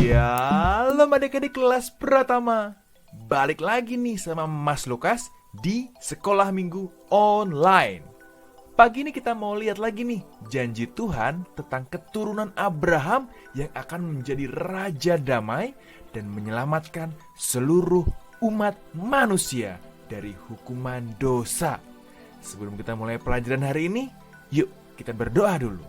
Shalom adik-adik kelas Pratama. Balik lagi nih sama Mas Lukas di Sekolah Minggu Online. Pagi ini kita mau lihat lagi nih janji Tuhan tentang keturunan Abraham yang akan menjadi raja damai dan menyelamatkan seluruh umat manusia dari hukuman dosa. Sebelum kita mulai pelajaran hari ini, yuk kita berdoa dulu.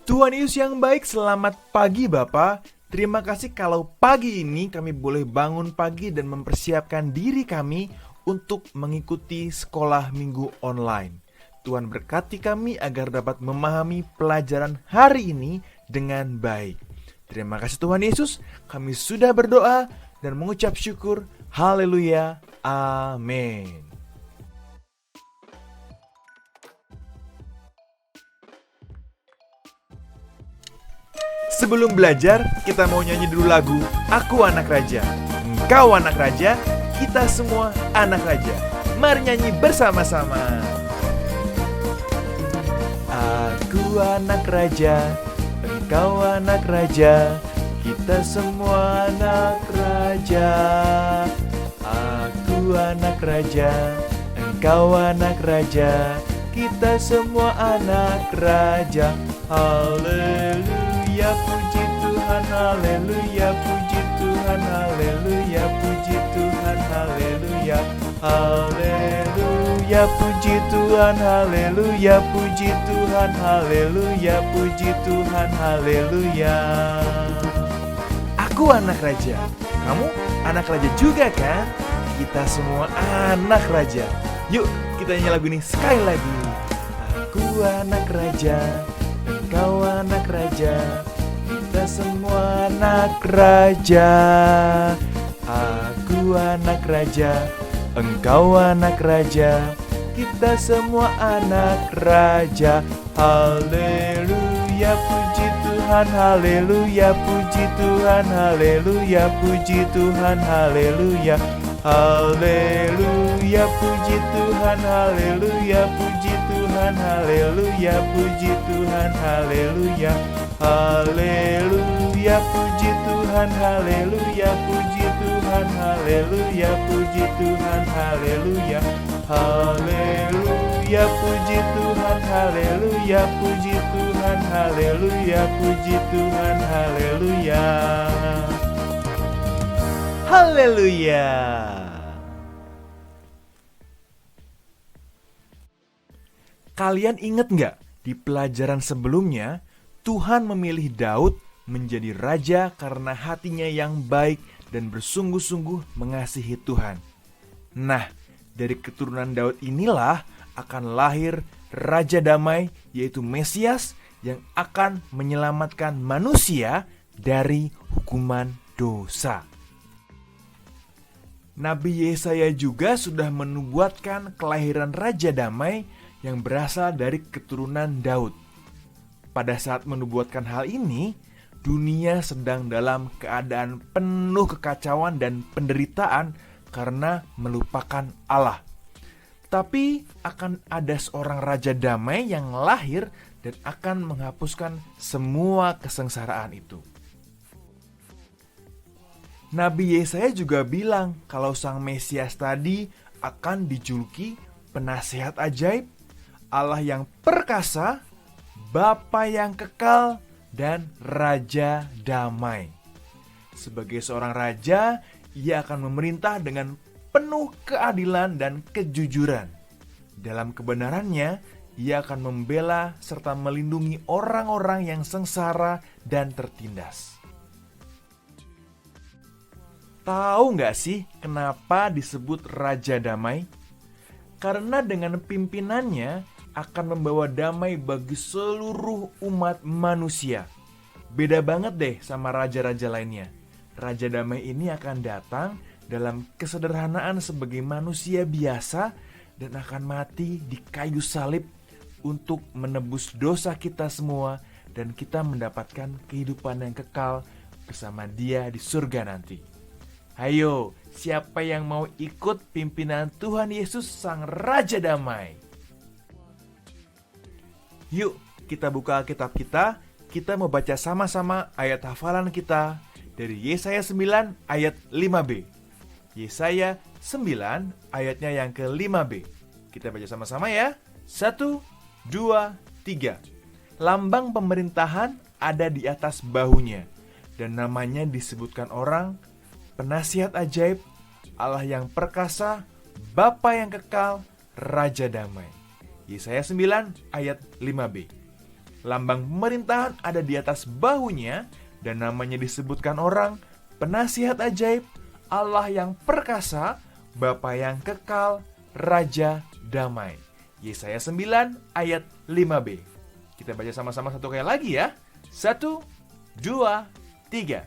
Tuhan Yesus yang baik, selamat pagi Bapa. Terima kasih kalau pagi ini kami boleh bangun pagi dan mempersiapkan diri kami untuk mengikuti sekolah minggu online. Tuhan berkati kami agar dapat memahami pelajaran hari ini dengan baik. Terima kasih Tuhan Yesus, kami sudah berdoa dan mengucap syukur. Haleluya, amin. Sebelum belajar, kita mau nyanyi dulu lagu Aku Anak Raja, Engkau Anak Raja, kita semua anak raja. Mari nyanyi bersama-sama. Aku anak raja, engkau anak raja, kita semua anak raja. Aku anak raja, engkau anak raja, kita semua anak raja. Haleluya, puji Tuhan, haleluya, puji Tuhan, haleluya, puji Tuhan, haleluya. Haleluya, puji Tuhan, haleluya, puji Tuhan, haleluya, puji Tuhan, haleluya. Aku anak raja, kamu anak raja juga kan? Kita semua anak raja. Yuk kita nyanyi lagu ini sekali lagi. Aku anak raja, engkau anak raja, kita semua anak raja. Aku anak raja, engkau anak raja, kita semua anak raja. Haleluya, puji Tuhan, haleluya, puji Tuhan, haleluya, puji Tuhan, haleluya. Haleluya, puji Tuhan, haleluya, puji Tuhan, haleluya, puji Tuhan, haleluya. Haleluya, puji Tuhan, haleluya, puji Tuhan, haleluya, puji Tuhan, haleluya. Haleluya, puji Tuhan, haleluya, puji Tuhan, haleluya, puji Tuhan, haleluya. Haleluya. Kalian ingat nggak di pelajaran sebelumnya Tuhan memilih Daud menjadi raja karena hatinya yang baik dan bersungguh-sungguh mengasihi Tuhan. Nah, dari keturunan Daud inilah akan lahir Raja Damai, yaitu Mesias yang akan menyelamatkan manusia dari hukuman dosa. Nabi Yesaya juga sudah menubuatkan kelahiran Raja Damai yang berasal dari keturunan Daud. Pada saat menubuatkan hal ini, dunia sedang dalam keadaan penuh kekacauan dan penderitaan karena melupakan Allah. Tapi akan ada seorang Raja Damai yang lahir dan akan menghapuskan semua kesengsaraan itu. Nabi Yesaya juga bilang kalau sang Mesias tadi akan dijuluki penasehat ajaib, Allah yang perkasa, Bapa yang kekal, dan Raja Damai. Sebagai seorang raja, ia akan memerintah dengan penuh keadilan dan kejujuran. Dalam kebenarannya, ia akan membela serta melindungi orang-orang yang sengsara dan tertindas. Tahu nggak sih kenapa disebut Raja Damai? Karena dengan pimpinannya akan membawa damai bagi seluruh umat manusia. Beda banget deh sama raja-raja lainnya. Raja Damai ini akan datang dalam kesederhanaan sebagai manusia biasa dan akan mati di kayu salib untuk menebus dosa kita semua dan kita mendapatkan kehidupan yang kekal bersama Dia di surga nanti. Ayo, siapa yang mau ikut pimpinan Tuhan Yesus Sang Raja Damai? Yuk, kita buka Alkitab kita, kita mau baca sama-sama ayat hafalan kita dari Yesaya 9 ayat 5b. Yesaya 9 ayatnya yang ke-5b. Kita baca sama-sama ya. 1, 2, 3. Lambang pemerintahan ada di atas bahunya, dan namanya disebutkan orang, penasihat ajaib, Allah yang perkasa, Bapa yang kekal, Raja damai. Yesaya 9 ayat 5b. Lambang pemerintahan ada di atas bahunya, dan namanya disebutkan orang, penasihat ajaib, Allah yang perkasa, Bapa yang kekal, Raja damai. Yesaya 9 ayat 5b. Kita baca sama-sama satu kali lagi ya. 1, 2, 3.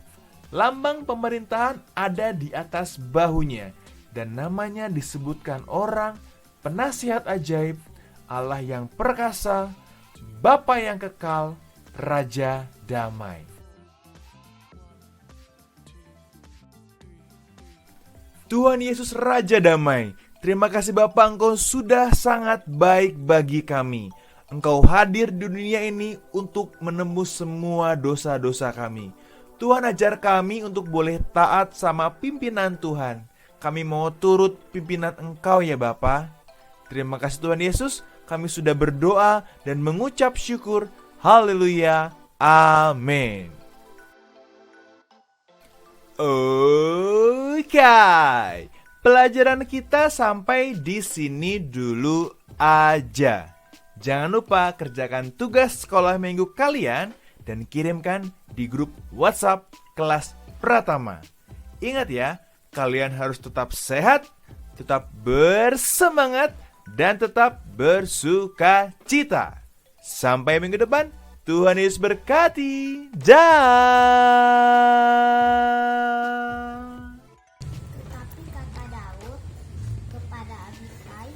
Lambang pemerintahan ada di atas bahunya, dan namanya disebutkan orang, penasihat ajaib, Allah yang perkasa, Bapa yang kekal, Raja damai. Tuhan Yesus Raja damai, terima kasih Bapa, Engkau sudah sangat baik bagi kami. Engkau hadir di dunia ini untuk menembus semua dosa-dosa kami. Tuhan, ajar kami untuk boleh taat sama pimpinan Tuhan. Kami mau turut pimpinan Engkau ya Bapa. Terima kasih Tuhan Yesus, kami sudah berdoa dan mengucap syukur. Haleluya, amin. Oke, pelajaran kita sampai di sini dulu aja. Jangan lupa kerjakan tugas sekolah minggu kalian dan kirimkan di grup WhatsApp kelas Pratama. Ingat ya, kalian harus tetap sehat, tetap bersemangat, dan tetap bersukacita. Sampai minggu depan, Tuhan Yesus berkati. Tetapi kata Daud kepada Abisai,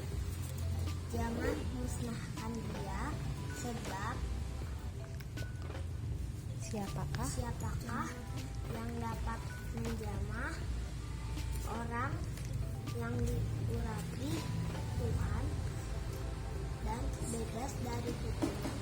jangan musnahkan dia, sebab siapakah yang dapat menjamah orang yang diurapi Tuhan dan bebas dari hukuman.